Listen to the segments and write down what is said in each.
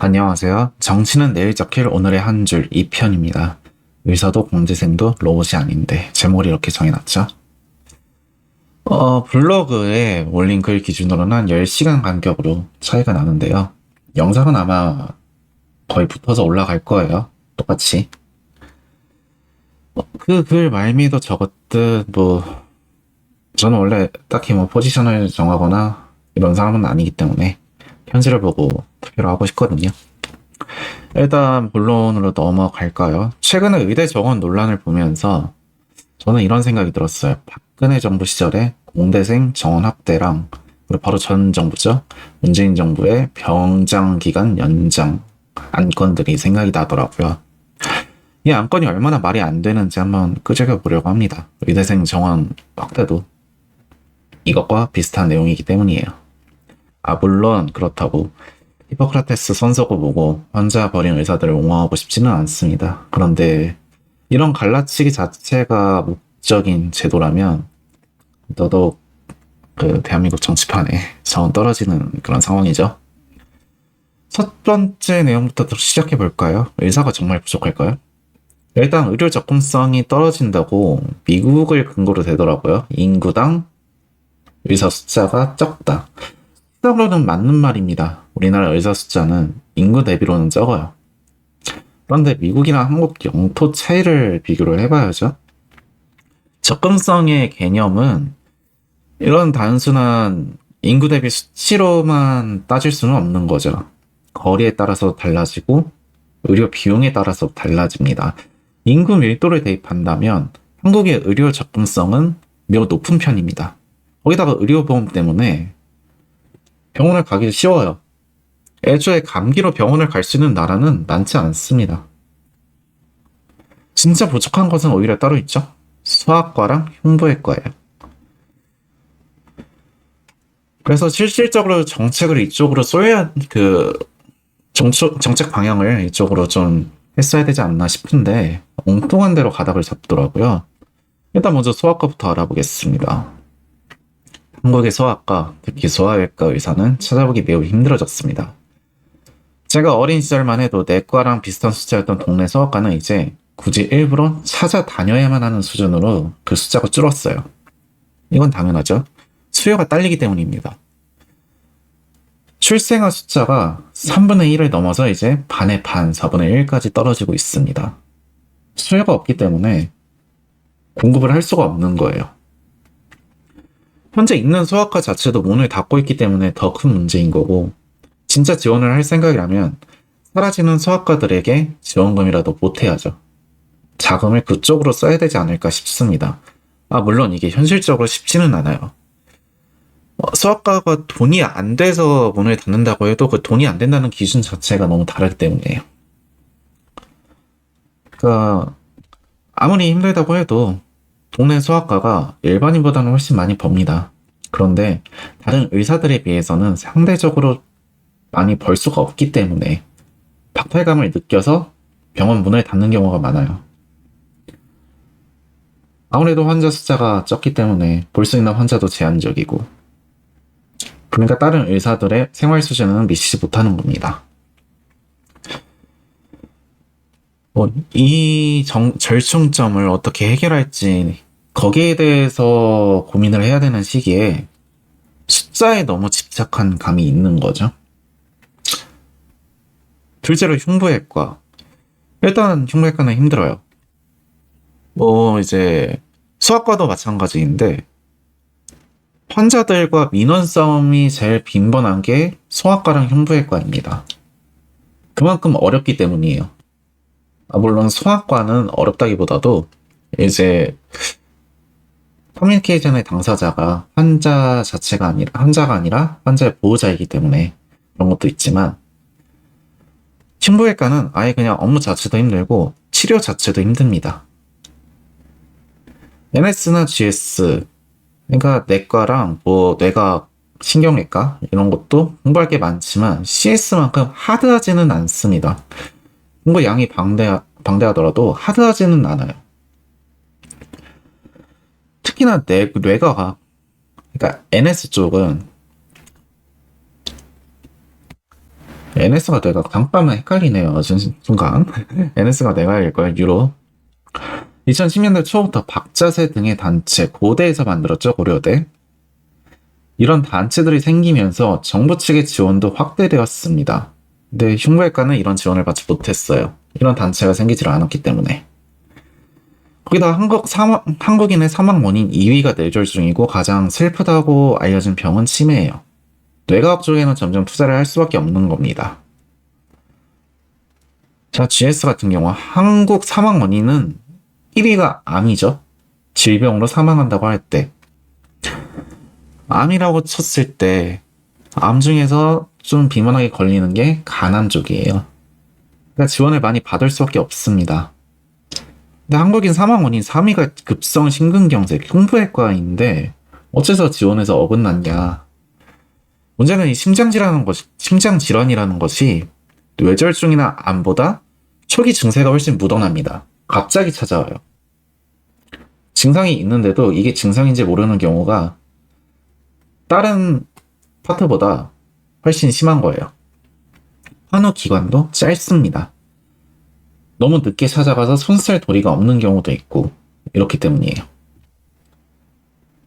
안녕하세요. 정치는 내일 적힐 오늘의 한 줄 2편입니다. 의사도 공대생도 로봇이 아닌데 제목을 이렇게 정해놨죠. 블로그에 올린 글 기준으로는 한 10시간 간격으로 차이가 나는데요. 영상은 아마 거의 붙어서 올라갈 거예요. 똑같이. 그 글 말미에도 적었듯 저는 원래 딱히 포지션을 정하거나 이런 사람은 아니기 때문에 현실을 보고 투표를 하고 싶거든요. 일단 본론으로 넘어갈까요? 최근에 의대 정원 논란을 보면서 저는 이런 생각이 들었어요. 박근혜 정부 시절에 공대생 정원 확대랑 그리고 바로 전 정부죠. 문재인 정부의 병장 기간 연장 안건들이 생각이 나더라고요. 이 안건이 얼마나 말이 안 되는지 한번 끄적여 보려고 합니다. 의대생 정원 확대도 이것과 비슷한 내용이기 때문이에요. 물론 그렇다고 히포크라테스 선서고 보고 환자 버린 의사들을 옹호하고 싶지는 않습니다. 그런데 이런 갈라치기 자체가 목적인 제도라면 더더욱 대한민국 정치판에 정 떨어지는 그런 상황이죠. 첫 번째 내용부터 시작해 볼까요? 의사가 정말 부족할까요? 일단 의료 접근성이 떨어진다고 미국을 근거로 되더라고요. 인구당 의사 숫자가 적다. 숫자로는 맞는 말입니다. 우리나라 의사 숫자는 인구 대비로는 적어요. 그런데 미국이랑 한국 영토 차이를 비교를 해봐야죠. 접근성의 개념은 이런 단순한 인구 대비 수치로만 따질 수는 없는 거죠. 거리에 따라서 달라지고 의료 비용에 따라서 달라집니다. 인구 밀도를 대입한다면 한국의 의료 접근성은 매우 높은 편입니다. 거기다가 의료보험 때문에 병원을 가기 쉬워요. 애초에 감기로 병원을 갈 수 있는 나라는 많지 않습니다. 진짜 부족한 것은 오히려 따로 있죠. 소아과랑 흉부외과예요. 그래서 실질적으로 정책을 이쪽으로 쏘야 정책 방향을 이쪽으로 좀 했어야 되지 않나 싶은데 엉뚱한 대로 가닥을 잡더라고요. 일단 먼저 소아과부터 알아보겠습니다. 한국의 소아과, 특히 소아외과 의사는 찾아보기 매우 힘들어졌습니다. 제가 어린 시절만 해도 내과랑 비슷한 숫자였던 동네 소아과는 이제 굳이 일부러 찾아다녀야만 하는 수준으로 그 숫자가 줄었어요. 이건 당연하죠. 수요가 딸리기 때문입니다. 출생아 숫자가 3분의 1을 넘어서 이제 반의 반, 4분의 1까지 떨어지고 있습니다. 수요가 없기 때문에 공급을 할 수가 없는 거예요. 현재 있는 소아과 자체도 문을 닫고 있기 때문에 더 큰 문제인 거고, 진짜 지원을 할 생각이라면 사라지는 소아과들에게 지원금이라도 보태야죠. 자금을 그쪽으로 써야 되지 않을까 싶습니다. 물론 이게 현실적으로 쉽지는 않아요. 소아과가 돈이 안 돼서 문을 닫는다고 해도 그 돈이 안 된다는 기준 자체가 너무 다르기 때문이에요. 그러니까 아무리 힘들다고 해도 동네 소아과가 일반인보다는 훨씬 많이 법니다. 그런데 다른 의사들에 비해서는 상대적으로 많이 벌 수가 없기 때문에 박탈감을 느껴서 병원 문을 닫는 경우가 많아요. 아무래도 환자 숫자가 적기 때문에 볼 수 있는 환자도 제한적이고, 그러니까 다른 의사들의 생활 수준은 미치지 못하는 겁니다. 이 절충점을 어떻게 해결할지 거기에 대해서 고민을 해야 되는 시기에 숫자에 너무 집착한 감이 있는 거죠. 둘째로 흉부외과. 일단 흉부외과는 힘들어요. 이제 소아과도 마찬가지인데 환자들과 민원 싸움이 제일 빈번한 게 소아과랑 흉부외과입니다. 그만큼 어렵기 때문이에요. 물론 소아과는 어렵다기보다도 이제 커뮤니케이션의 당사자가 환자가 아니라 환자의 보호자이기 때문에 그런 것도 있지만, 흉부외과는 아예 그냥 업무 자체도 힘들고 치료 자체도 힘듭니다. NS나 GS, 그러니까 내과랑 뇌가 신경외과 이런 것도 공부할 게 많지만 CS만큼 하드하지는 않습니다. 공부 양이 방대하더라도 하드하지는 않아요. 특히나 뇌과가, 그러니까 NS 쪽은 NS가 내가 잠깐만 헷갈리네요. 순간. NS가 내가일 거예요. 유로. 2010년대 초부터 박자세 등의 단체, 고대에서 만들었죠. 고려대. 이런 단체들이 생기면서 정부 측의 지원도 확대되었습니다. 근데 흉부외과는 이런 지원을 받지 못했어요. 이런 단체가 생기질 않았기 때문에. 거기다 한국인의 사망 원인 2위가 뇌졸중이고 가장 슬프다고 알려진 병은 치매예요. 뇌과학 쪽에는 점점 투자를 할 수밖에 없는 겁니다. 자, GS 같은 경우 한국 사망 원인은 1위가 암이죠. 질병으로 사망한다고 할 때. 암이라고 쳤을 때 암 중에서 좀 비만하게 걸리는 게 간암 쪽이에요. 그러니까 지원을 많이 받을 수밖에 없습니다. 근데 한국인 사망 원인 3위가 급성 심근경색, 흉부외과인데 어째서 지원해서 어긋났냐. 문제는 이 심장질환이라는 것이 뇌졸중이나 암보다 초기 증세가 훨씬 묻어납니다. 갑자기 찾아와요. 증상이 있는데도 이게 증상인지 모르는 경우가 다른 파트보다 훨씬 심한 거예요. 환우 기간도 짧습니다. 너무 늦게 찾아가서 손쓸 도리가 없는 경우도 있고 이렇기 때문이에요.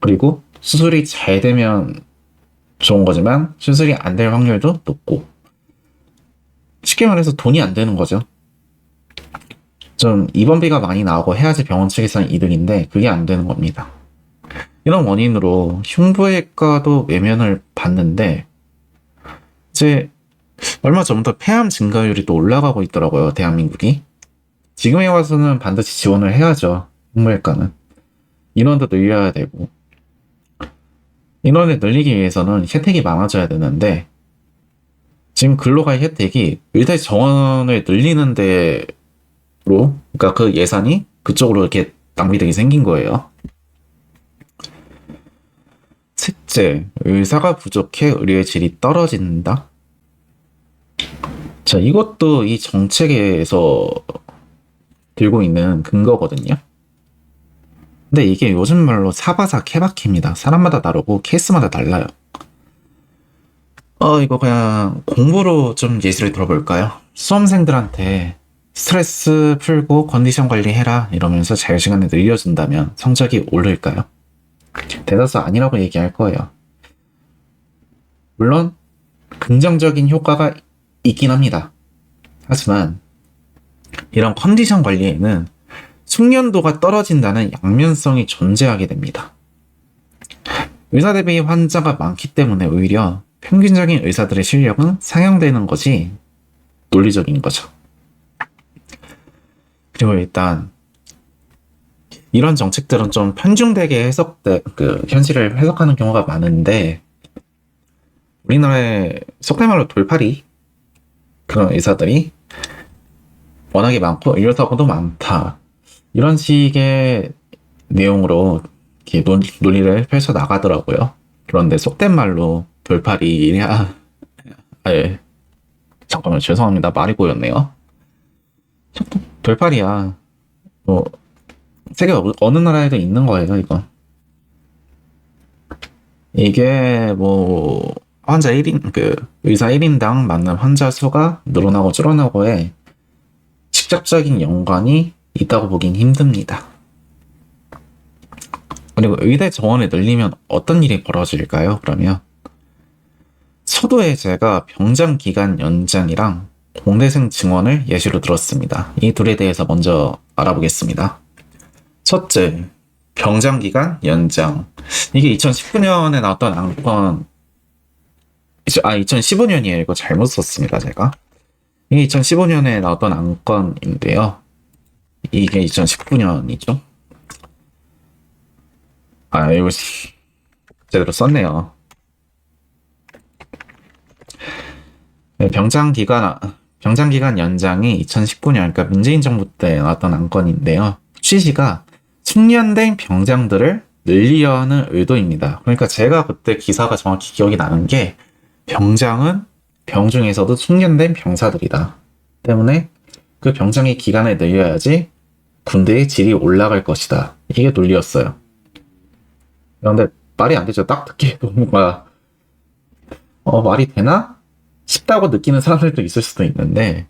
그리고 수술이 잘 되면 좋은 거지만 수술이 안 될 확률도 높고 쉽게 말해서 돈이 안 되는 거죠. 좀 입원비가 많이 나오고 해야지 병원 측에서는 이득인데 그게 안 되는 겁니다. 이런 원인으로 흉부외과도 외면을 받는데 이제 얼마 전부터 폐암 증가율이 또 올라가고 있더라고요. 대한민국이. 지금에 와서는 반드시 지원을 해야죠. 흉부외과는. 인원도 늘려야 되고 인원을 늘리기 위해서는 혜택이 많아져야 되는데 지금 근로가의 혜택이 의대 정원을 늘리는 데로 그러니까 그 예산이 그쪽으로 이렇게 낭비되게 생긴 거예요. 셋째, 의사가 부족해 의료의 질이 떨어진다. 자, 이것도 이 정책에서 들고 있는 근거거든요. 근데 이게 요즘 말로 사바사 케바케입니다. 사람마다 다르고 케이스마다 달라요. 이거 그냥 공부로 좀 예시를 들어볼까요? 수험생들한테 스트레스 풀고 컨디션 관리해라 이러면서 자유시간을 늘려준다면 성적이 오를까요? 대다수 아니라고 얘기할 거예요. 물론 긍정적인 효과가 있긴 합니다. 하지만 이런 컨디션 관리에는 숙련도가 떨어진다는 양면성이 존재하게 됩니다. 의사 대비 환자가 많기 때문에 오히려 평균적인 의사들의 실력은 상향되는 것이 논리적인 거죠. 그리고 일단 이런 정책들은 좀 편중되게 현실을 해석하는 경우가 많은데 우리나라에 속된 말로 돌팔이 그런 의사들이 워낙에 많고 의료사고도 많다. 이런 식의 내용으로 이렇게 논의를 펼쳐 나가더라고요. 그런데 속된 말로 돌팔이냐? 예. 잠깐만 죄송합니다. 말이 고였네요. 돌팔이야. 뭐 세계 어느 나라에도 있는 거예요, 이거. 이게 뭐 환자 1인 의사 1인당 맞는 환자 수가 늘어나고 줄어나고에 직접적인 연관이 있다고 보긴 힘듭니다. 그리고 의대 정원을 늘리면 어떤 일이 벌어질까요? 그러면 서도의제가 병장 기간 연장이랑 공대생 증원을 예시로 들었습니다. 이 둘에 대해서 먼저 알아보겠습니다. 첫째, 병장 기간 연장. 이게 2019년에 나왔던 안건 2015년이에요. 이거 잘못 썼습니다, 제가. 이게 2015년에 나왔던 안건인데요. 이게 2019년이죠. 이거 제대로 썼네요. 병장 기간 연장이 2019년, 그러니까 문재인 정부 때 나왔던 안건인데요. 취지가 숙련된 병장들을 늘리려 하는 의도입니다. 그러니까 제가 그때 기사가 정확히 기억이 나는 게 병장은 병중에서도 숙련된 병사들이다. 때문에 그 병장의 기간을 늘려야지 군대의 질이 올라갈 것이다. 이게 논리였어요. 그런데 말이 안 되죠. 딱 듣기에도 뭔가 말이 되나 쉽다고 느끼는 사람들도 있을 수도 있는데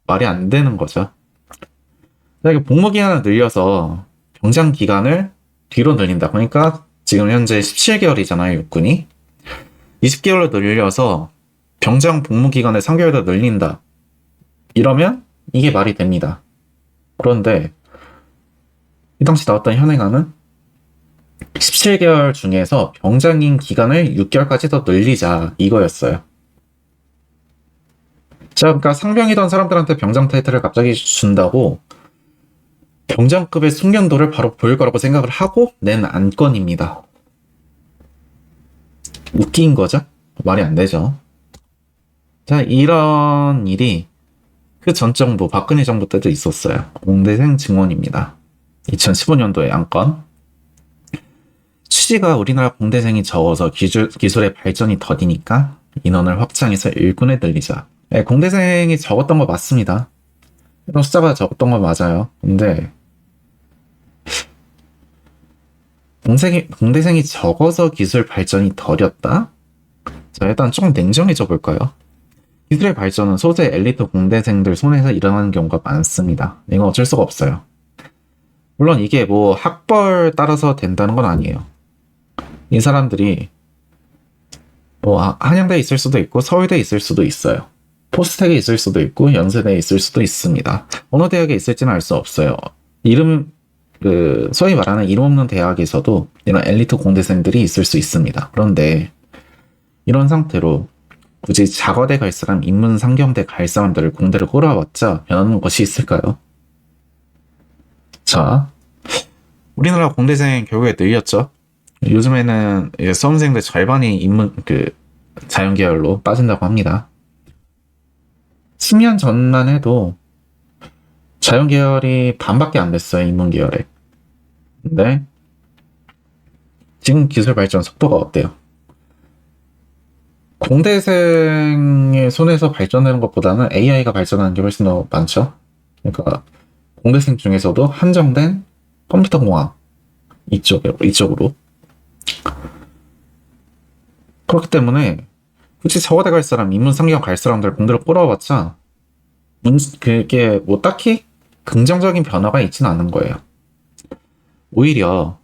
말이 안 되는 거죠. 이게 복무 기간을 늘려서 병장 기간을 뒤로 늘린다. 그러니까 지금 현재 17개월이잖아요, 육군이. 20개월로 늘려서 병장 복무 기간을 3개월 더 늘린다. 이러면 이게 말이 됩니다. 그런데 이 당시 나왔던 현행안은 17개월 중에서 병장인 기간을 6개월까지 더 늘리자 이거였어요. 자, 그러니까 상병이던 사람들한테 병장 타이틀을 갑자기 준다고 병장급의 숙련도를 바로 보일 거라고 생각을 하고 낸 안건입니다. 웃긴 거죠? 말이 안 되죠. 자, 이런 일이 그 전 정부, 박근혜 정부 때도 있었어요. 공대생 증원입니다. 2015년도에 안건. 취지가 우리나라 공대생이 적어서 기술의 발전이 더디니까 인원을 확장해서 일꾼에 늘리자. 네, 공대생이 적었던 거 맞습니다. 숫자가 적었던 거 맞아요. 근데 공대생이 적어서 기술 발전이 더뎠다? 자, 일단 좀 냉정해져 볼까요? 기술의 발전은 소재 엘리트 공대생들 손에서 일어나는 경우가 많습니다. 이건 어쩔 수가 없어요. 물론 이게 뭐 학벌 따라서 된다는 건 아니에요. 이 사람들이 뭐 한양대에 있을 수도 있고 서울대에 있을 수도 있어요. 포스텍에 있을 수도 있고 연세대에 있을 수도 있습니다. 어느 대학에 있을지는 알 수 없어요. 소위 말하는 이름 없는 대학에서도 이런 엘리트 공대생들이 있을 수 있습니다. 그런데 이런 상태로 굳이 작어대 갈 사람, 인문상경대 갈 사람들을 공대를 끌어왔자 변하는 것이 있을까요? 자, 우리나라 공대생 결국에 늘렸죠. 요즘에는 수험생들 절반이 자연계열로 빠진다고 합니다. 10년 전만 해도 자연계열이 반밖에 안 됐어요, 인문계열에. 근데 지금 기술 발전 속도가 어때요? 공대생의 손에서 발전되는 것보다는 AI가 발전하는 게 훨씬 더 많죠. 그러니까 공대생 중에서도 한정된 컴퓨터공학 이쪽으로. 그렇기 때문에 굳이 서울대 갈 사람, 인문상경 갈 사람들 공대로 끌어왔자 그게 뭐 딱히 긍정적인 변화가 있지는 않은 거예요. 오히려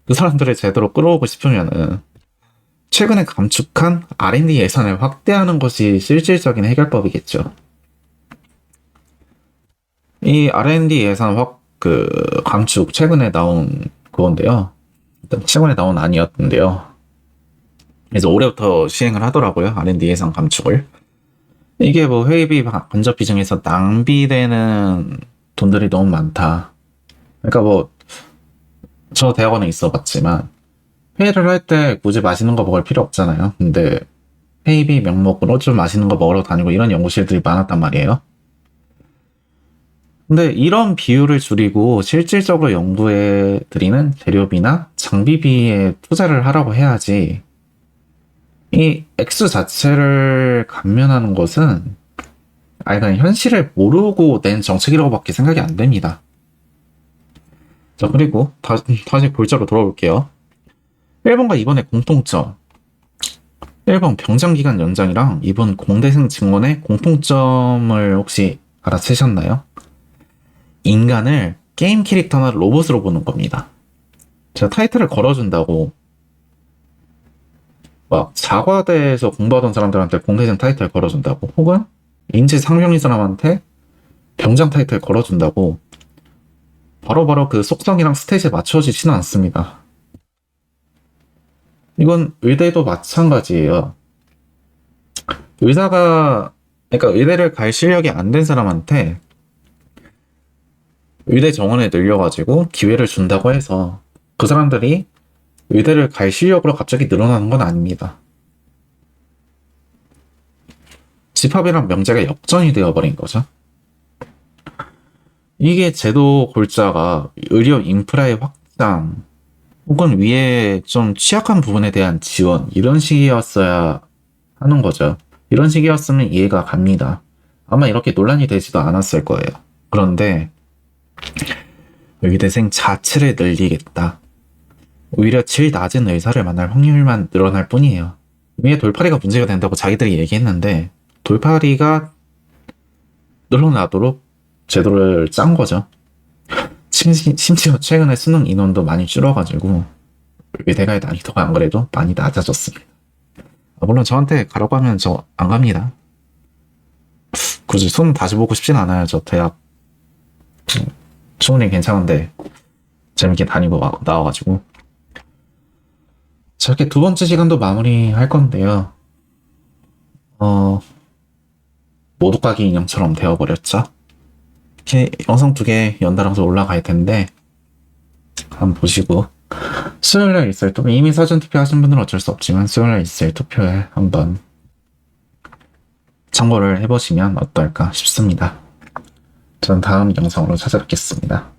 그 사람들을 제대로 끌어오고 싶으면은 최근에 감축한 R&D 예산을 확대하는 것이 실질적인 해결법이겠죠. 이 R&D 예산 감축 최근에 나온 그건데요. 최근에 나온 안이었는데요. 그래서 올해부터 시행을 하더라고요. R&D 예산 감축을. 이게 뭐 회의비, 간접비 중에서 낭비되는 돈들이 너무 많다. 그러니까 뭐 저 대학원에 있어봤지만 회의를 할 때 굳이 맛있는 거 먹을 필요 없잖아요. 근데 회의비 명목으로 좀 맛있는 거 먹으러 다니고 이런 연구실들이 많았단 말이에요. 근데 이런 비율을 줄이고 실질적으로 연구에 들이는 재료비나 장비비에 투자를 하라고 해야지 이 액수 자체를 감면하는 것은 그냥 현실을 모르고 낸 정책이라고밖에 생각이 안 됩니다. 자, 그리고 다시 골자로 돌아올게요. 1번과 2번의 공통점. 1번 병장기간 연장이랑 2번 공대생 증원의 공통점을 혹시 알아채셨나요? 인간을 게임 캐릭터나 로봇으로 보는 겁니다. 제가 타이틀을 걸어준다고 막 자과대에서 공부하던 사람들한테 공대생 타이틀 걸어준다고 혹은 인지 상병인 사람한테 병장 타이틀 걸어준다고 바로바로 그 속성이랑 스탯에 맞춰지지는 않습니다. 이건 의대도 마찬가지예요. 그러니까 의대를 갈 실력이 안 된 사람한테 의대 정원에 늘려가지고 기회를 준다고 해서 그 사람들이 의대를 갈 실력으로 갑자기 늘어나는 건 아닙니다. 집합이랑 명제가 역전이 되어버린 거죠. 이게 제도 골자가 의료 인프라의 확장 혹은 위에 좀 취약한 부분에 대한 지원 이런 식이었어야 하는 거죠. 이런 식이었으면 이해가 갑니다. 아마 이렇게 논란이 되지도 않았을 거예요. 그런데 의대생 자체를 늘리겠다. 오히려 질 낮은 의사를 만날 확률만 늘어날 뿐이에요. 위에 돌파리가 문제가 된다고 자기들이 얘기했는데 돌파리가 늘어나도록 제도를 짠 거죠. 심지어 최근에 수능 인원도 많이 줄어가지고 외대가의 난이도가 안 그래도 많이 낮아졌습니다. 물론 저한테 가라고 하면 저 안 갑니다. 굳이 수능 다시 보고 싶진 않아요. 저 대학 수능이 괜찮은데 재밌게 다니고 나와가지고. 자, 이렇게 두 번째 시간도 마무리할 건데요. 모두 까기 인형처럼 되어버렸죠. 이렇게 영상 2개 연달아서 올라갈 텐데 한번 보시고 수요일날 있을 투표, 이미 사전 투표하신 분들은 어쩔 수 없지만 수요일날 있을 투표에 한번 참고를 해보시면 어떨까 싶습니다. 전 다음 영상으로 찾아뵙겠습니다.